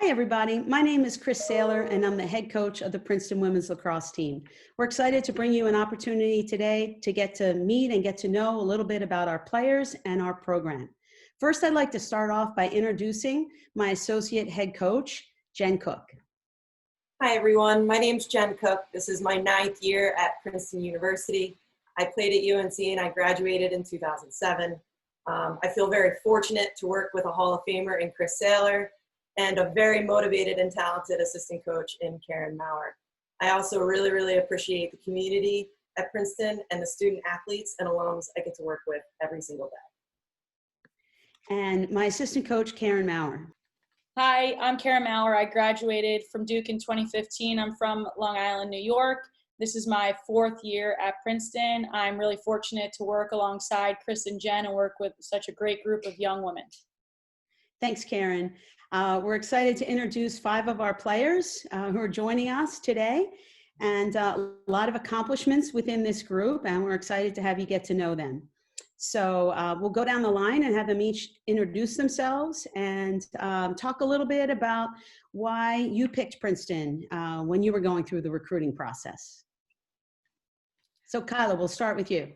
everybody. My name is Chris Saylor, and I'm the head coach of the Princeton Women's Lacrosse team. We're excited to bring you an opportunity today to get to meet and get to know a little bit about our players and our program. First, I'd like to start off by introducing my associate head coach, Jen Cook. Hi, everyone. My name's Jen Cook. This is my 9th year at Princeton University. I played at UNC and I graduated in 2007. I feel very fortunate to work with a Hall of Famer in Chris Saylor and a very motivated and talented assistant coach in Karen Maurer. I also really appreciate the community at Princeton and the student athletes and alums I get to work with every single day. And my assistant coach, Karen Maurer. Hi, I'm Karen Maurer. I graduated from Duke in 2015. I'm from Long Island, New York. This is my 4th year at Princeton. I'm really fortunate to work alongside Chris and Jen and work with such a great group of young women. Thanks, Karen. We're excited to introduce 5 of our players who are joining us today, and a lot of accomplishments within this group, and we're excited to have you get to know them. So we'll go down the line and have them each introduce themselves and talk a little bit about why you picked Princeton when you were going through the recruiting process. So Kyla, we'll start with you.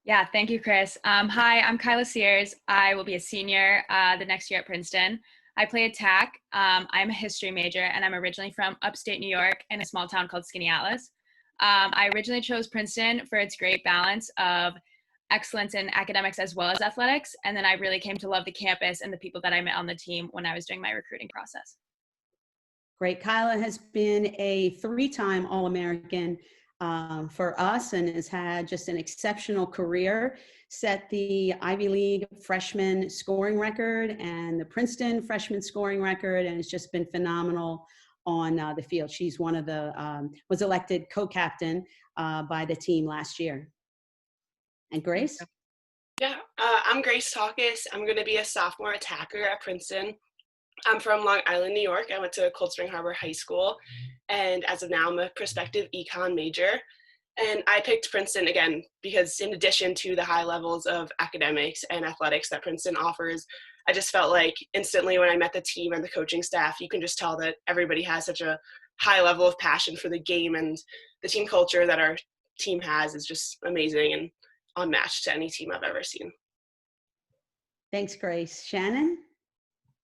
Yeah, thank you, Chris. Hi, I'm Kyla Sears. I will be a senior the next year at Princeton. I play attack. I'm a history major, and I'm originally from upstate New York in a small town called Skaneateles. I originally chose Princeton for its great balance of excellence in academics as well as athletics, and then I really came to love the campus and the people that I met on the team when I was doing my recruiting process. Great. Kyla has been a 3-time All-American for us and has had just an exceptional career, set the Ivy League freshman scoring record and the Princeton freshman scoring record, and it's just been phenomenal on the field. She's one of the, was elected co-captain by the team last year. And Grace? Yeah, I'm Grace Tawkis. I'm going to be a sophomore attacker at Princeton. I'm from Long Island, New York. I went to Cold Spring Harbor High School, and as of now, I'm a prospective econ major. And I picked Princeton, again, because in addition to the high levels of academics and athletics that Princeton offers, I just felt like instantly when I met the team and the coaching staff, you can just tell that everybody has such a high level of passion for the game, and the team culture that our team has is just amazing and unmatched to any team I've ever seen. Thanks, Grace. Shannon?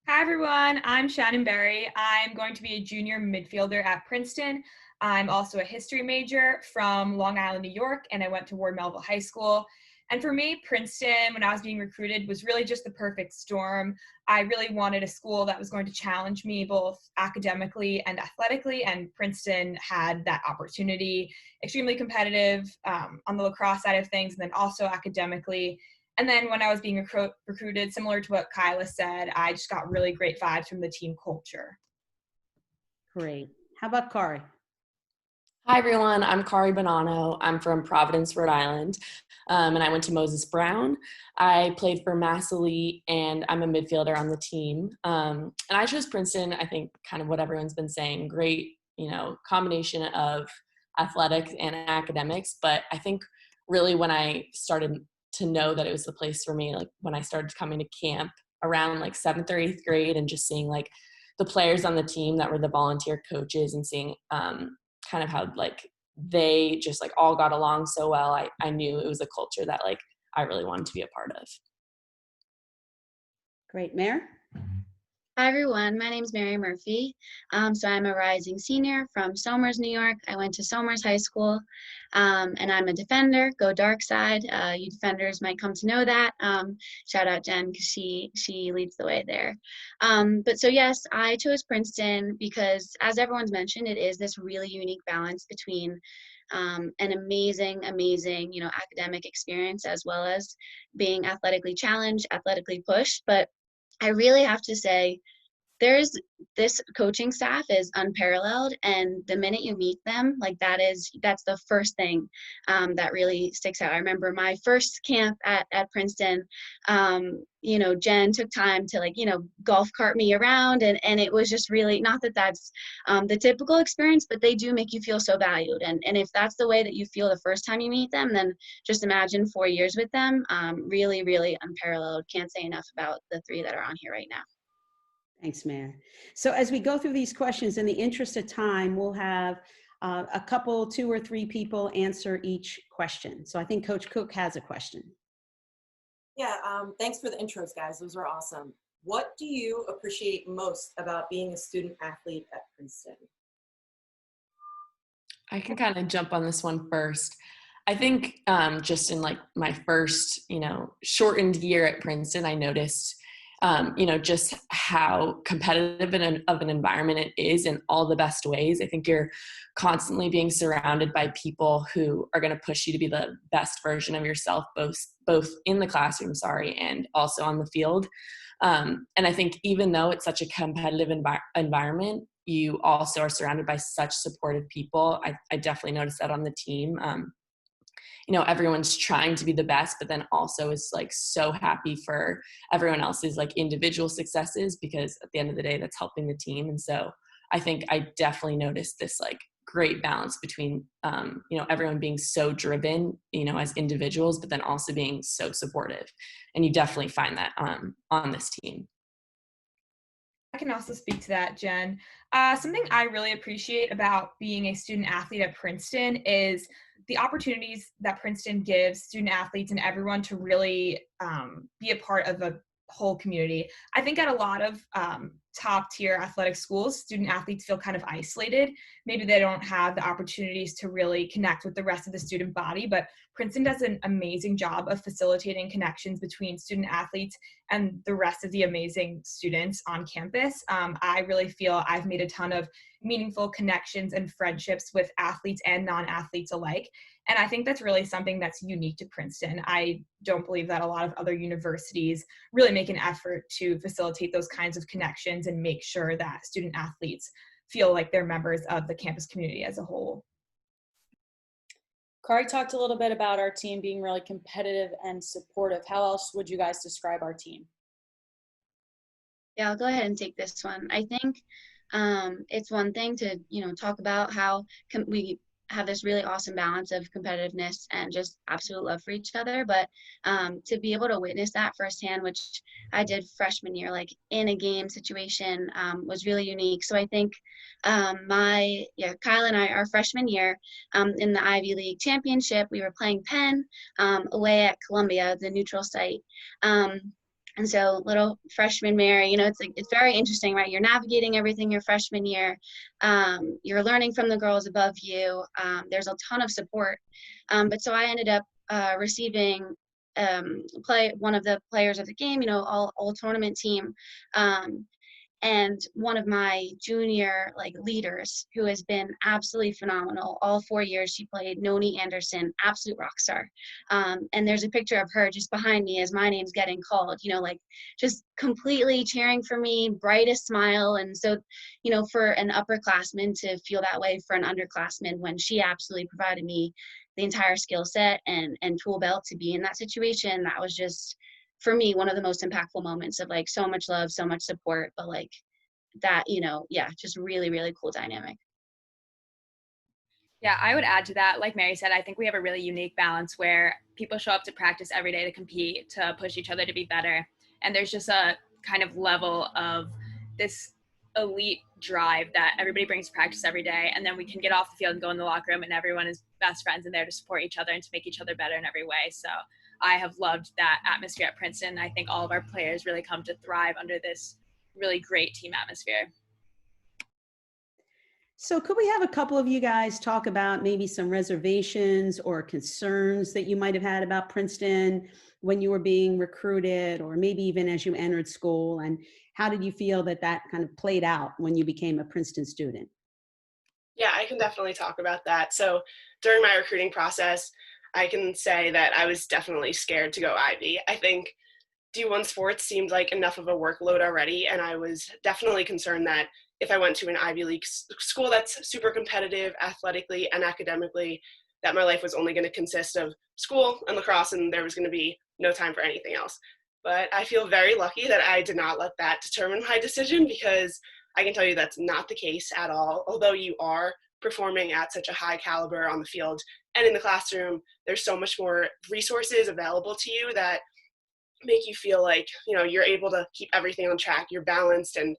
Hi, everyone. I'm Shannon Berry. I'm going to be a junior midfielder at Princeton. I'm also a history major from Long Island, New York, and I went to Ward Melville High School. And for me, Princeton, when I was being recruited, was really just the perfect storm. I really wanted a school that was going to challenge me both academically and athletically, and Princeton had that opportunity. Extremely competitive on the lacrosse side of things, and then also academically. And then when I was being recruited, similar to what Kyla said, I just got really great vibes from the team culture. Great. How about Kari? Hi, everyone. I'm Kari Bonano. I'm from Providence, Rhode Island, and I went to Moses Brown. I played for Mass Elite, and I'm a midfielder on the team. And I chose Princeton, I think kind of what everyone's been saying, great, combination of athletics and academics. But I think really when I started to know that it was the place for me, like when I started coming to camp around like 7th or 8th grade and just seeing like the players on the team that were the volunteer coaches and seeing kind of how like they just like all got along so well, I knew it was a culture that like I really wanted to be a part of. Great. Mare? Hi, everyone. My name is Mary Murphy. So I'm a rising senior from Somers, New York. I went to Somers High School, and I'm a defender. Go dark side. You defenders might come to know that. Shout out Jen, because she leads the way there. But so yes, I chose Princeton because, as everyone's mentioned, it is this really unique balance between an amazing, academic experience as well as being athletically challenged, athletically pushed. But I really have to say, this coaching staff is unparalleled, and the minute you meet them, like that's the first thing that really sticks out. I remember my first camp at Princeton, Jen took time to golf cart me around, and it was just really, not that that's the typical experience, but they do make you feel so valued. And if that's the way that you feel the first time you meet them, then just imagine 4 years with them. Really, really unparalleled. Can't say enough about the 3 that are on here right now. Thanks, Mayor. So as we go through these questions, in the interest of time, we'll have a couple, 2 or 3 people answer each question. So I think Coach Cook has a question. Yeah, thanks for the intros, guys. Those were awesome. What do you appreciate most about being a student athlete at Princeton? I can kind of jump on this one first. I think just in like my first, shortened year at Princeton, I noticed, just how competitive of an environment it is in all the best ways. I think you're constantly being surrounded by people who are going to push you to be the best version of yourself, both in the classroom, and also on the field. And I think even though it's such a competitive environment, you also are surrounded by such supportive people. I definitely noticed that on the team. Everyone's trying to be the best, but then also is like so happy for everyone else's like individual successes, because at the end of the day, that's helping the team. And so I think I definitely noticed this like great balance between, everyone being so driven, as individuals, but then also being so supportive. And you definitely find that on this team. I can also speak to that, Jen. Something I really appreciate about being a student athlete at Princeton is the opportunities that Princeton gives student athletes and everyone to really be a part of a whole community. I think at a lot of top tier athletic schools, student athletes feel kind of isolated. Maybe they don't have the opportunities to really connect with the rest of the student body, but Princeton does an amazing job of facilitating connections between student athletes and the rest of the amazing students on campus. I really feel I've made a ton of meaningful connections and friendships with athletes and non-athletes alike. And I think that's really something that's unique to Princeton. I don't believe that a lot of other universities really make an effort to facilitate those kinds of connections and make sure that student athletes feel like they're members of the campus community as a whole. Kari talked a little bit about our team being really competitive and supportive. How else would you guys describe our team? Yeah, I'll go ahead and take this one. I think it's one thing to, talk about how we have this really awesome balance of competitiveness and just absolute love for each other. But to be able to witness that firsthand, which I did freshman year, like in a game situation, was really unique. So I think Kyla and I, our freshman year in the Ivy League championship, we were playing Penn away at Columbia, the neutral site. And so little freshman Mary, it's very interesting, right? You're navigating everything your freshman year. You're learning from the girls above you. There's a ton of support. But so I ended up receiving one of the players of the game, all tournament team. And one of my junior leaders who has been absolutely phenomenal all 4 years she played, Noni Anderson, absolute rock star. And there's a picture of her just behind me as my name's getting called, just completely cheering for me, brightest smile. And so, for an upperclassman to feel that way for an underclassman when she absolutely provided me the entire skill set and tool belt to be in that situation, that was just, for me, one of the most impactful moments of so much love, so much support, but that, just really, really cool dynamic. Yeah, I would add to that. Like Mary said, I think we have a really unique balance where people show up to practice every day to compete, to push each other to be better. And there's just a kind of level of this elite drive that everybody brings to practice every day. And then we can get off the field and go in the locker room and everyone is best friends and there to support each other and to make each other better in every way. So I have loved that atmosphere at Princeton. I think all of our players really come to thrive under this really great team atmosphere. So could we have a couple of you guys talk about maybe some reservations or concerns that you might have had about Princeton when you were being recruited, or maybe even as you entered school, and how did you feel that kind of played out when you became a Princeton student? Yeah, I can definitely talk about that. So during my recruiting process, I can say that I was definitely scared to go Ivy. I think D1 sports seemed like enough of a workload already, and I was definitely concerned that if I went to an Ivy League school that's super competitive athletically and academically, that my life was only going to consist of school and lacrosse and there was going to be no time for anything else. But I feel very lucky that I did not let that determine my decision, because I can tell you that's not the case at all. Although you are performing at such a high caliber on the field and in the classroom, there's so much more resources available to you that make you feel like, you're able to keep everything on track, you're balanced, and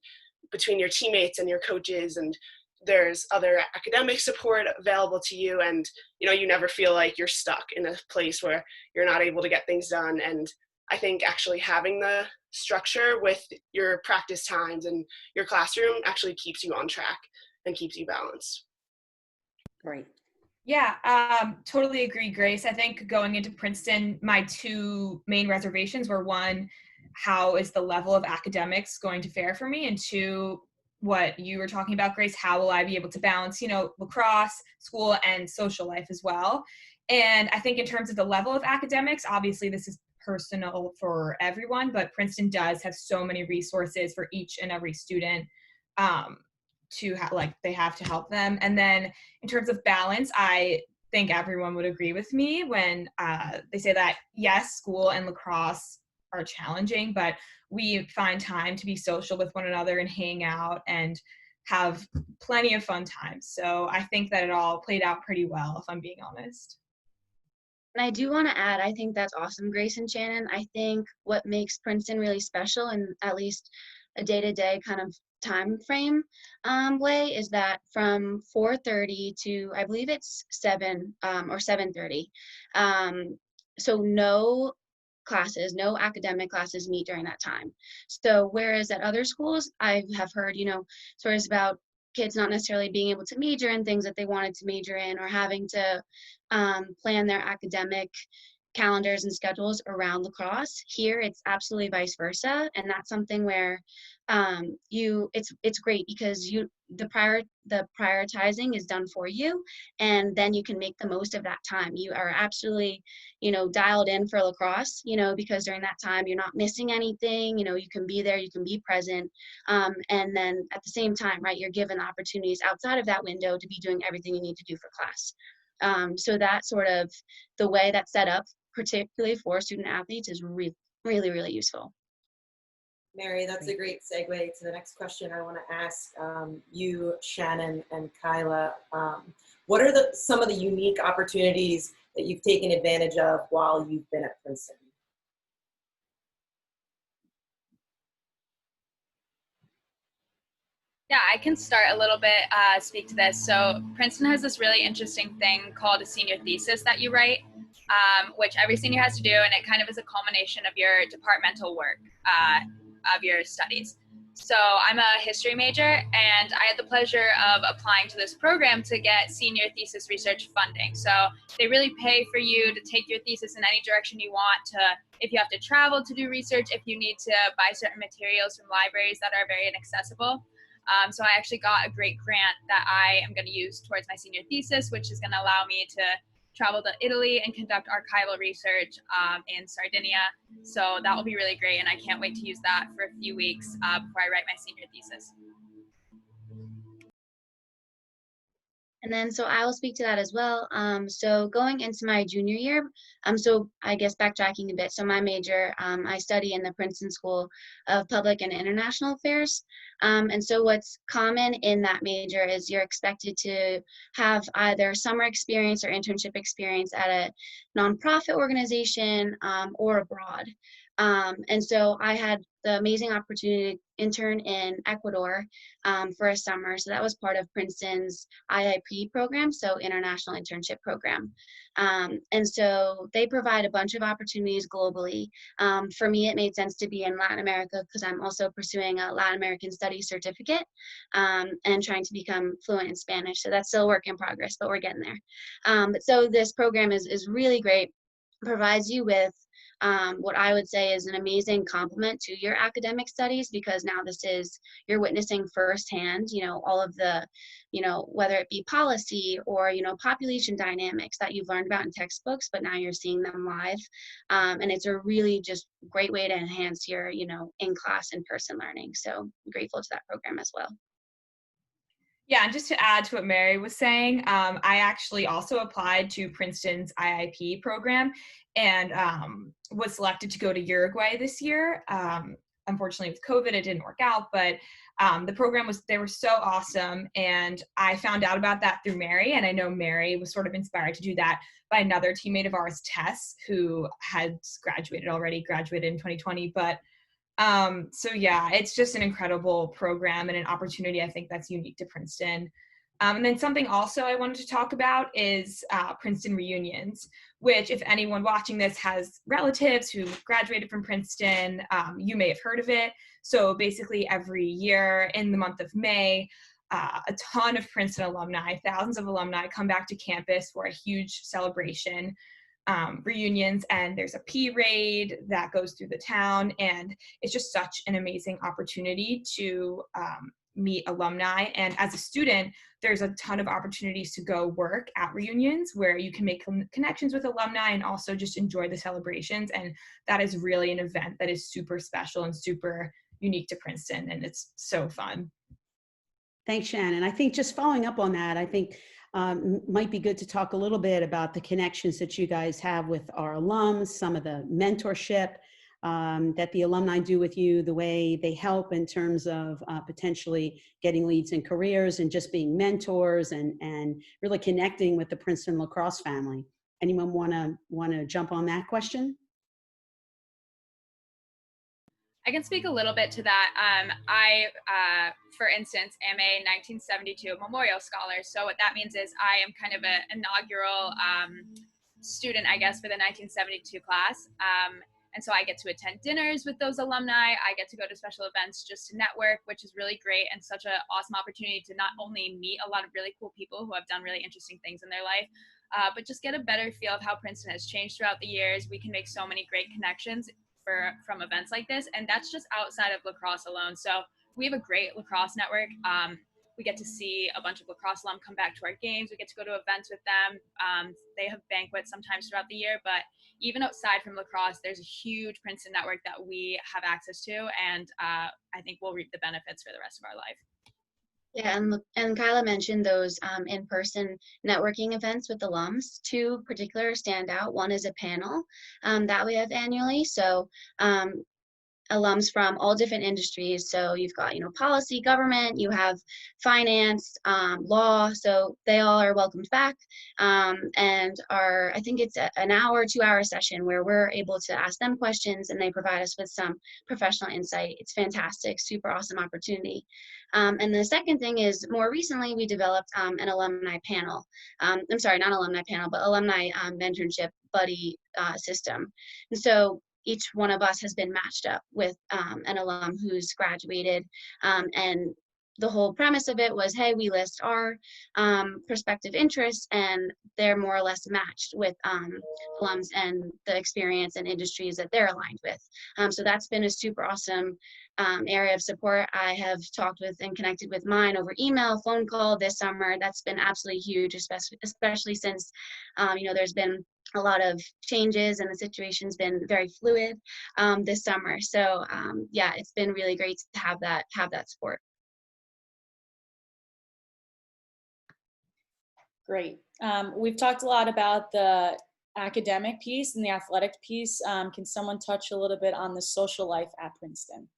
between your teammates and your coaches, and there's other academic support available to you, and you never feel like you're stuck in a place where you're not able to get things done. And I think actually having the structure with your practice times and your classroom actually keeps you on track and keeps you balanced. Great. Yeah, totally agree, Grace. I think going into Princeton, my two main reservations were, one, how is the level of academics going to fare for me? And two, what you were talking about, Grace, how will I be able to balance, lacrosse, school, and social life as well? And I think in terms of the level of academics, obviously this is personal for everyone, but Princeton does have so many resources for each and every student they have to help them. And then in terms of balance, I think everyone would agree with me when they say that, yes, school and lacrosse are challenging, but we find time to be social with one another and hang out and have plenty of fun times. So I think that it all played out pretty well, if I'm being honest. And I do want to add, I think that's awesome, Grace and Shannon. I think what makes Princeton really special, and at least a day-to-day kind of time frame way, is that from 4:30 to, I believe it's 7 or 7:30. So no academic classes meet during that time. So whereas at other schools, I have heard, stories about kids not necessarily being able to major in things that they wanted to major in, or having to plan their academic calendars and schedules around lacrosse. Here it's absolutely vice versa, and that's something where it's great because the prioritizing is done for you, and then you can make the most of that time. You are absolutely dialed in for lacrosse, because during that time you're not missing anything. You can be there, you can be present, and then at the same time, right, you're given opportunities outside of that window to be doing everything you need to do for class. So that sort of the way that's set up, particularly for student athletes, is really, really useful. Mary, that's a great segue to the next question I want to ask you, Shannon, and Kyla. What are some of the unique opportunities that you've taken advantage of while you've been at Princeton? Yeah, I can start a little bit, speak to this. So Princeton has this really interesting thing called a senior thesis that you write, which every senior has to do, and it kind of is a culmination of your departmental work of your studies. So I'm a history major, and I had the pleasure of applying to this program to get senior thesis research funding. So they really pay for you to take your thesis in any direction you want, if you have to travel to do research, if you need to buy certain materials from libraries that are very inaccessible. So I actually got a great grant that I am going to use towards my senior thesis, which is going to allow me to travel to Italy and conduct archival research in Sardinia. So that will be really great, and I can't wait to use that for a few weeks before I write my senior thesis. And then, so I will speak to that as well. So going into my junior year, so I guess backtracking a bit. So my major, I study in the Princeton School of Public and International Affairs. And so what's common in that major is you're expected to have either summer experience or internship experience at a nonprofit organization or abroad. And so I had the amazing opportunity to intern in Ecuador for a summer. So that was part of Princeton's IIP program, so International Internship Program. And so they provide a bunch of opportunities globally. For me, it made sense to be in Latin America because I'm also pursuing a Latin American Studies certificate and trying to become fluent in Spanish. So that's still a work in progress, but we're getting there. But so this program is really great, provides you with what I would say is an amazing complement to your academic studies, because now you're witnessing firsthand, all of the, whether it be policy or, population dynamics that you've learned about in textbooks, but now you're seeing them live. And it's a really just great way to enhance your, in-class, in-person learning. So I'm grateful to that program as well. Yeah, and just to add to what Mary was saying, I actually also applied to Princeton's IIP program and was selected to go to Uruguay this year unfortunately with COVID, it didn't work out, but the program they were so awesome. And I found out about that through Mary. And I know Mary was sort of inspired to do that by another teammate of ours, Tess, who had graduated in 2020. But so yeah, it's just an incredible program and an opportunity, I think, that's unique to Princeton. And then something also I wanted to talk about is Princeton Reunions, which if anyone watching this has relatives who graduated from Princeton, you may have heard of it. So basically every year in the month of May, a ton of Princeton alumni, thousands of alumni come back to campus for a huge celebration, reunions, and there's a parade that goes through the town, and it's just such an amazing opportunity to meet alumni. And as a student, there's a ton of opportunities to go work at reunions where you can make connections with alumni and also just enjoy the celebrations. And that is really an event that is super special and super unique to Princeton, and it's so fun. Thanks, Shannon. I think just following up on that, I think might be good to talk a little bit about the connections that you guys have with our alums, some of the mentorship that the alumni do with you, the way they help in terms of potentially getting leads in careers and just being mentors and really connecting with the Princeton Lacrosse family. Anyone want to jump on that question? I can speak a little bit to that. For instance, am a 1972 Memorial Scholar. So what that means is I am kind of an inaugural student, I guess, for the 1972 class. And so I get to attend dinners with those alumni. I get to go to special events just to network, which is really great and such an awesome opportunity to not only meet a lot of really cool people who have done really interesting things in their life, but just get a better feel of how Princeton has changed throughout the years. We can make so many great connections from events like this, and that's just outside of lacrosse alone. So we have a great lacrosse network. We get to see a bunch of lacrosse alum come back to our games. We get to go to events with them. They have banquets sometimes throughout the year, but even outside from lacrosse, there's a huge Princeton network that we have access to, and I think we'll reap the benefits for the rest of our life. Yeah, and Kyla mentioned those in-person networking events with alums. Two particular stand out. One is a panel that we have annually. So alums from all different industries. So you've got, policy, government, you have finance, law. So they all are welcomed back. And I think it's an hour, 2-hour session where we're able to ask them questions and they provide us with some professional insight. It's fantastic, super awesome opportunity. And the second thing is, more recently we developed an alumni panel. I'm sorry, not alumni panel, but alumni mentorship buddy system. And so each one of us has been matched up with an alum who's graduated, and the whole premise of it was, hey, we list our prospective interests, and they're more or less matched with alums and the experience and industries that they're aligned with. So that's been a super awesome area of support. I have talked with and connected with mine over email, phone call this summer. That's been absolutely huge, especially since there's been a lot of changes and the situation's been very fluid this summer. So yeah, it's been really great to have that support. Great. We've talked a lot about the academic piece and the athletic piece. Can someone touch a little bit on the social life at Princeton?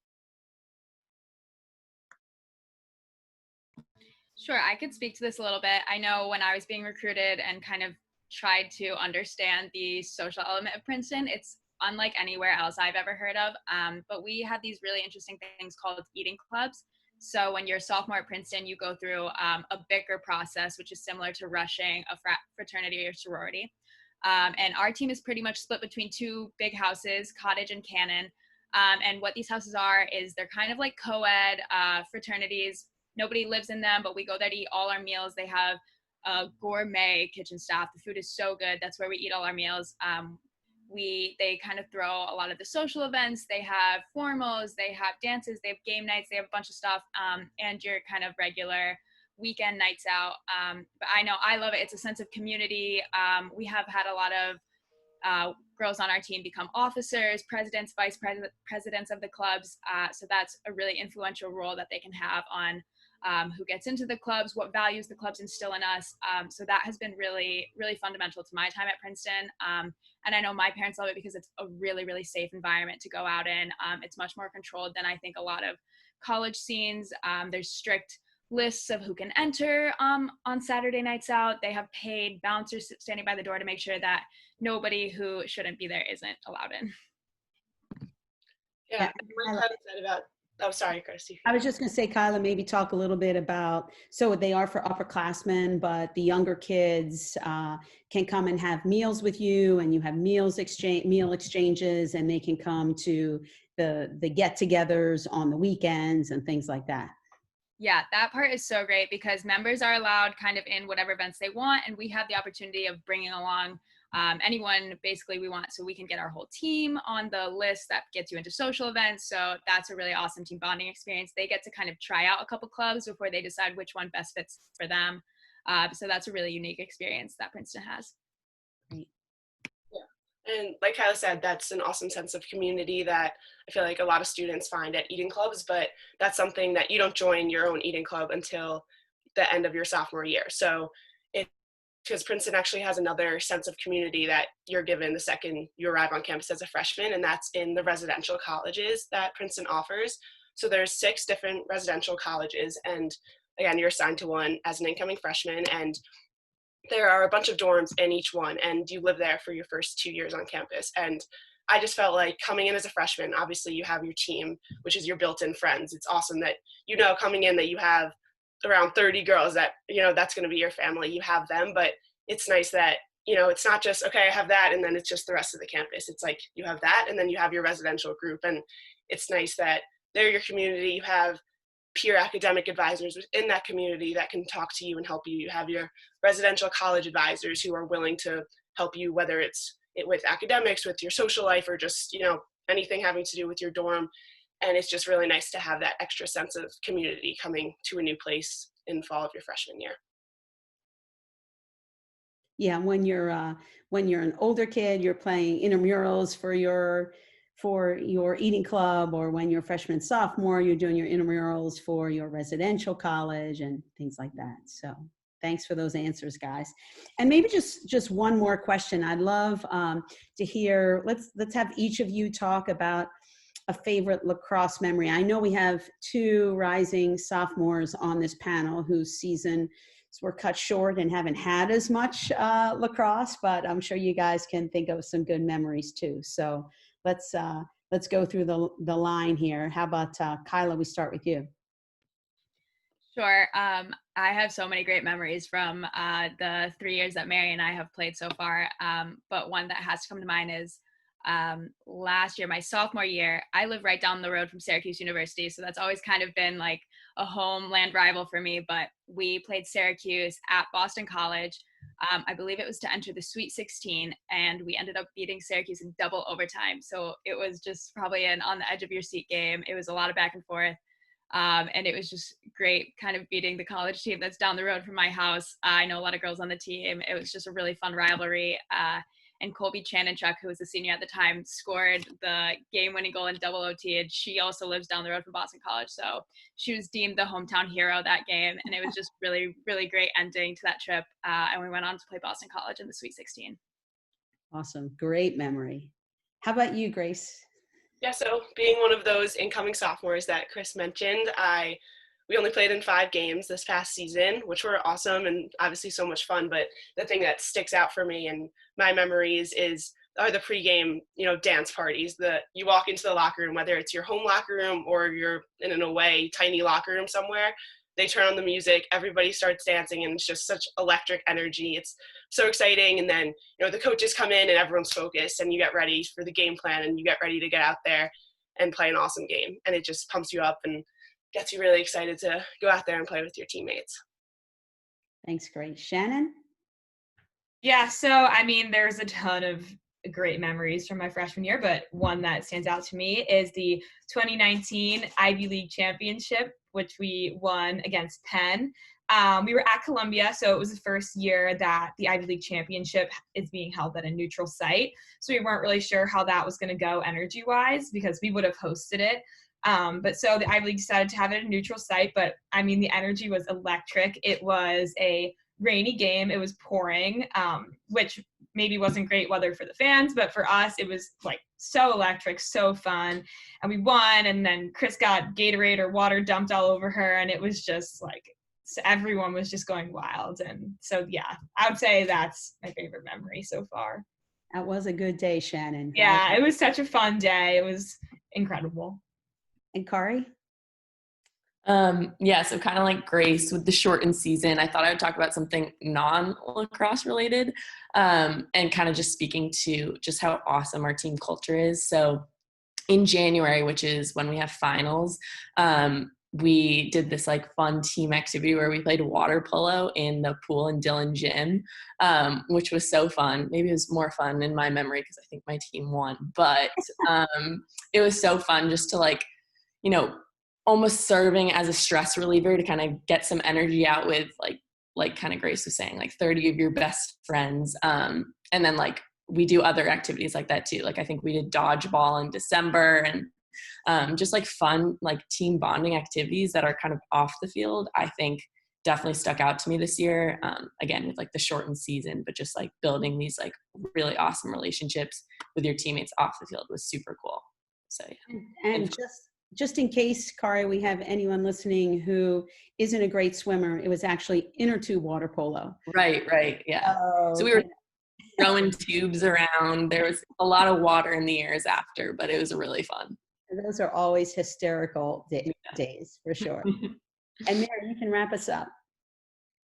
Sure, I could speak to this a little bit. I know when I was being recruited and kind of tried to understand the social element of Princeton, it's unlike anywhere else I've ever heard of. But we have these really interesting things called eating clubs. So when you're a sophomore at Princeton, you go through a bicker process, which is similar to rushing a fraternity or sorority. And our team is pretty much split between two big houses, Cottage and Cannon. And what these houses are is they're kind of like co-ed fraternities. Nobody lives in them, but we go there to eat all our meals. They have a gourmet kitchen staff. The food is so good. That's where we eat all our meals. They kind of throw a lot of the social events. They have formals, they have dances, they have game nights, they have a bunch of stuff, and your kind of regular weekend nights out. But I know I love it. It's a sense of community. We have had a lot of girls on our team become officers, presidents, vice presidents of the clubs. So that's a really influential role that they can have on who gets into the clubs, what values the clubs instill in us. So that has been really, really fundamental to my time at Princeton. And I know my parents love it because it's a really, really safe environment to go out in. It's much more controlled than I think a lot of college scenes. There's strict lists of who can enter on Saturday nights out. They have paid bouncers standing by the door to make sure that nobody who shouldn't be there isn't allowed in. Yeah, what Kyla said about, oh, sorry, Christy. I was just going to say, Kyla, maybe talk a little bit about, so they are for upperclassmen, but the younger kids can come and have meals with you, and you have meal exchanges, and they can come to the get-togethers on the weekends and things like that. Yeah, that part is so great because members are allowed kind of in whatever events they want, and we have the opportunity of bringing along anyone basically we want, so we can get our whole team on the list that gets you into social events. So that's a really awesome team bonding experience. They get to kind of try out a couple clubs before they decide which one best fits for them. So that's a really unique experience that Princeton has. Great. Yeah, and like Kyla said, that's an awesome sense of community that I feel like a lot of students find at eating clubs, but that's something that you don't join your own eating club until the end of your sophomore year. So because Princeton actually has another sense of community that you're given the second you arrive on campus as a freshman, and that's in the residential colleges that Princeton offers. So there's 6 different residential colleges, and again, you're assigned to one as an incoming freshman, and there are a bunch of dorms in each one, and you live there for your first 2 years on campus. And I just felt like coming in as a freshman, obviously you have your team, which is your built-in friends. It's awesome that, coming in that you have around 30 girls that, that's going to be your family. You have them, but it's nice that, it's not just, okay, I have that, and then it's just the rest of the campus. It's like you have that, and then you have your residential group, and it's nice that they're your community. You have peer academic advisors within that community that can talk to you and help you. You have your residential college advisors who are willing to help you, whether it's with academics, with your social life, or just, anything having to do with your dorm. And it's just really nice to have that extra sense of community coming to a new place in fall of your freshman year. Yeah, when you're an older kid, you're playing intramurals for your eating club, or when you're freshman and sophomore, you're doing your intramurals for your residential college and things like that. So thanks for those answers, guys. And maybe just one more question. I'd love to hear. Let's have each of you talk about a favorite lacrosse memory. I know we have 2 rising sophomores on this panel whose seasons were cut short and haven't had as much lacrosse, but I'm sure you guys can think of some good memories too. So let's go through the line here. How about Kyla? We start with you. Sure. I have so many great memories from the 3 years that Mary and I have played so far. But one that has to come to mind is last year, my sophomore year. I live right down the road from Syracuse University, so that's always kind of been like a homeland rival for me. But we played Syracuse at Boston College. I believe it was to enter the Sweet 16, and we ended up beating Syracuse in double overtime. So it was just probably an on the edge of your seat game. It was a lot of back and forth. And it was just great kind of beating the college team that's down the road from my house. I know a lot of girls on the team. It was just a really fun rivalry. And Colby Chanenchuk, who was a senior at the time, scored the game-winning goal in double OT, and she also lives down the road from Boston College. So she was deemed the hometown hero that game, and it was just really, really great ending to that trip. And we went on to play Boston College in the Sweet 16. Awesome. Great memory. How about you, Grace? Yeah, so being one of those incoming sophomores that Chris mentioned, we only played in 5 games this past season, which were awesome and obviously so much fun. But the thing that sticks out for me and my memories are the pregame, dance parties. You walk into the locker room, whether it's your home locker room or you're in an away tiny locker room somewhere, they turn on the music, everybody starts dancing, and it's just such electric energy. It's so exciting. And then, the coaches come in and everyone's focused, and you get ready for the game plan, and you get ready to get out there and play an awesome game. And it just pumps you up and gets you really excited to go out there and play with your teammates. Thanks, Grace. Shannon? Yeah, so there's a ton of great memories from my freshman year, but one that stands out to me is the 2019 Ivy League championship, which we won against Penn. We were at Columbia, so it was the first year that the Ivy League Championship is being held at a neutral site. So we weren't really sure how that was going to go energy-wise because we would have hosted it. But so the Ivy League decided to have it at a neutral site, but I mean, the energy was electric. It was a rainy game. It was pouring, which maybe wasn't great weather for the fans, but for us, it was like so electric, so fun. And we won, and then Chris got Gatorade or water dumped all over her, and it was just like, so everyone was just going wild. And so, yeah, I would say that's my favorite memory so far. That was a good day, Shannon. Yeah, it was such a fun day. It was incredible. And Kari? Yeah, so kind of like Grace with the shortened season, I thought I would talk about something non-lacrosse related, and kind of just speaking to just how awesome our team culture is. So in January, which is when we have finals, we did this like fun team activity where we played water polo in the pool in Dillon Gym, which was so fun. Maybe it was more fun in my memory because I think my team won, but it was so fun just to like, you know, almost serving as a stress reliever to kind of get some energy out with like kind of Grace was saying, like 30 of your best friends. And then like we do other activities like that too. Like I think we did dodgeball in December and just like fun, like team bonding activities that are kind of off the field, I think definitely stuck out to me this year. Again, with like the shortened season, but just like building these like really awesome relationships with your teammates off the field was super cool. So yeah. And just in case, Kari, we have anyone listening who isn't a great swimmer, it was actually inner tube water polo. Right, yeah. Oh, so we were throwing tubes around. There was a lot of water in the airs after, but it was really fun. Those are always hysterical days, for sure. And Mary, you can wrap us up.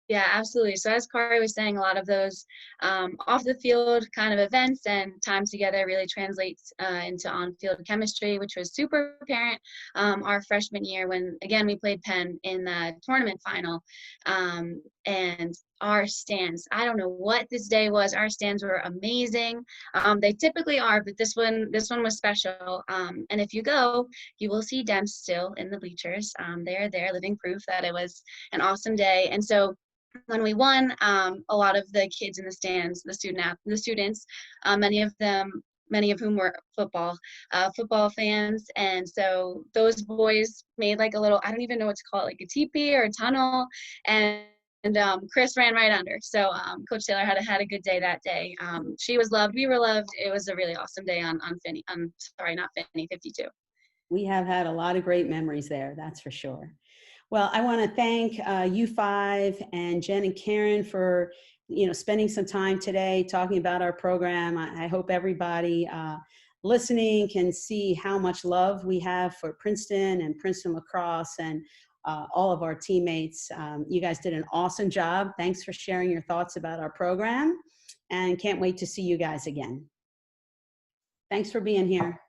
Yeah, absolutely. So as Kari was saying, a lot of those off the field kind of events and time together really translates into on-field chemistry, which was super apparent our freshman year when, again, we played Penn in the tournament final. And our stands, I don't know what this day was. Our stands were amazing. They typically are, but this one was special. And if you go, you will see Dem still in the bleachers. They're there, living proof that it was an awesome day. And so when we won, a lot of the kids in the stands, the students, many of whom were football fans, and so those boys made like a little, I don't even know what to call it, like a teepee or a tunnel, and Chris ran right under. So Coach Taylor had a good day that day. She was loved, we were loved. It was a really awesome day on Finney. Not Finney, 52. We have had a lot of great memories there, that's for sure. Well, I want to thank you five and Jen and Karen for, spending some time today talking about our program. I hope everybody listening can see how much love we have for Princeton and Princeton Lacrosse and all of our teammates. You guys did an awesome job. Thanks for sharing your thoughts about our program, and can't wait to see you guys again. Thanks for being here.